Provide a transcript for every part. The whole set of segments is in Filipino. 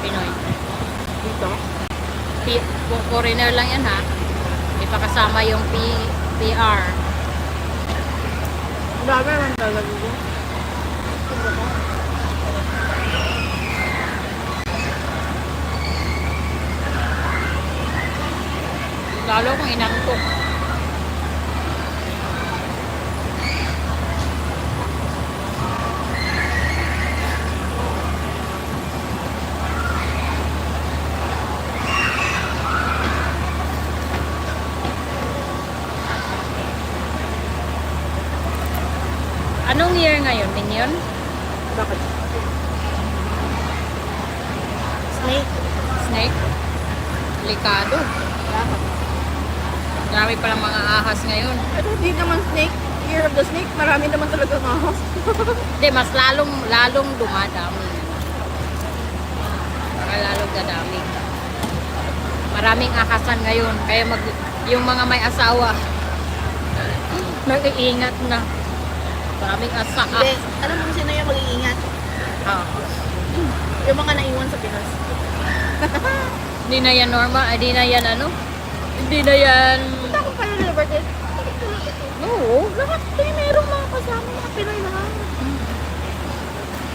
Pinoy. Dito? Foreigner lang yan ha. Ipakasama yung PR. Dami naman talaga dito. Lalo kung inangkok. Anong year ngayon, Minion? Bakit? Snake. Snake? Delikado. Bakit? Marami palang mga ahas ngayon. Ito, di naman snake. Year of the snake. Marami naman talaga ahas. Hindi, mas lalong dumadami. Lalong dadami. Maraming ahasan ngayon. Kaya yung mga may asawa, mag-iingat na. Maraming asa. Hindi. Alam mo sino yung mag-iingat? Ah. Yung mga naiwan sa Pinas. Hindi na yan normal. Hindi na yan ano? Hindi na yan... Punta akong kayo na birthday. Oo. Lahat tayo merong mga kasama, mga Pinoy lahat.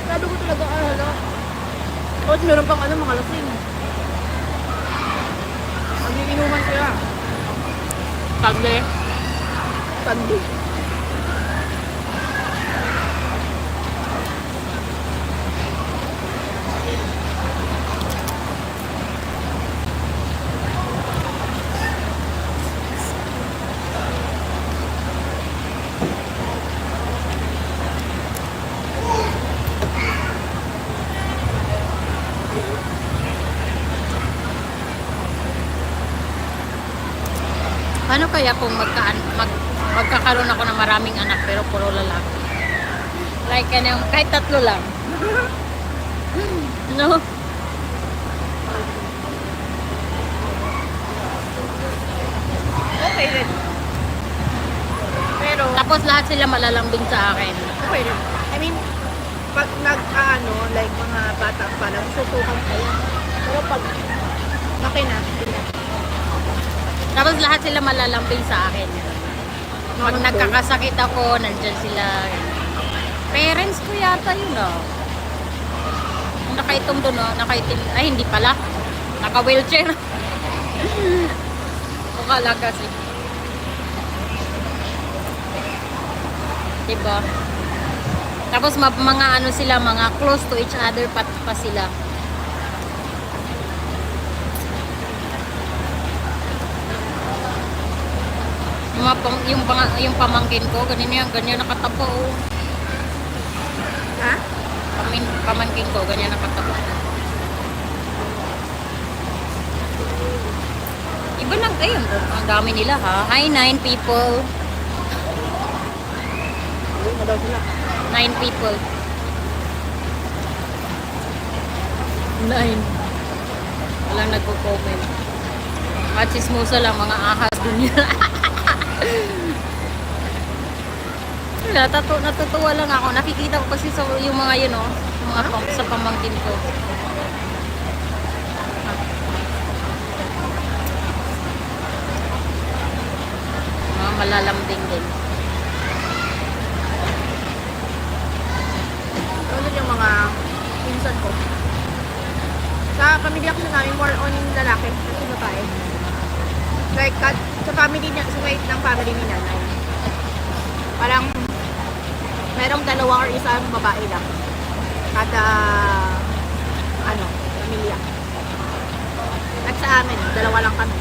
Lalo ko talaga ahala. Tapos meron pang ano, mga lasing. Mag-iinuman sila. Tagle. Tandi. Paano kaya kung magkakaroon ako ng maraming anak pero puro lalaki? Like, kahit 3 lang. No? Okay rin. Pero, Tapos lahat sila malalambing sa akin. okay rin. I mean, pag like mga bata pa lang, susukan kayo. Pero pag makina, Tapos lahat sila malalambing sa akin. Pag nagkakasakit ako, nandyan sila. Parents ko yata yun, oh. Nakaitom doon, oh. Nakaitim. Ay, hindi pala. Naka-wheelchair. Mukha kasi. Diba? Tapos mga ano sila, mga close to each other pa sila. Yung pamangkin ko, ganyan nakatapo. Oh. ha? Pamangkin ko, ganyan nakatapo. Iba lang, ayun, ang dami nila ha. Hi, 9 people. Uy, madaw sila. 9 people. 9. Walang nagko-comment. Machismosa lang, mga ahas dun yun. Natutuwa lang ako. Nakikita ko kasi yung mga yun, oh, sa pamangkin ko. Mga malalambing din. Ano yung mga pinsan ko. Sa pamilya ko namin, more on lalaki kasi babae. Like, sa family niya, sa side ng family ni nanay. Parang, merong 2 or isa babae lang. Kada, pamilya. At sa amin, 2 lang kami.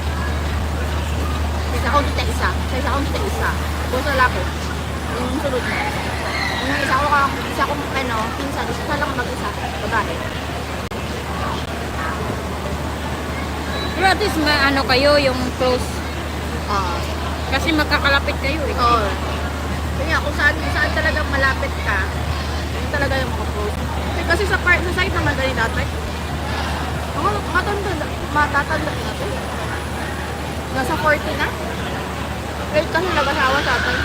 Sa isa akong tita isa. Sa isa akong tita isa. Tapos lalaki. Yung sunod na. Yung isa akong pinsan. Isa lang mag-isa. Babae. Pero at least kayo, yung close. Kasi magkakalapit kayo eh. Oo. Kaya kung saan talaga malapit ka, yun talaga yung mga close. Kasi sa side naman dali dati, matatanda na to. Nasa 40 na. Kahit kasi nag-asawa sa atin.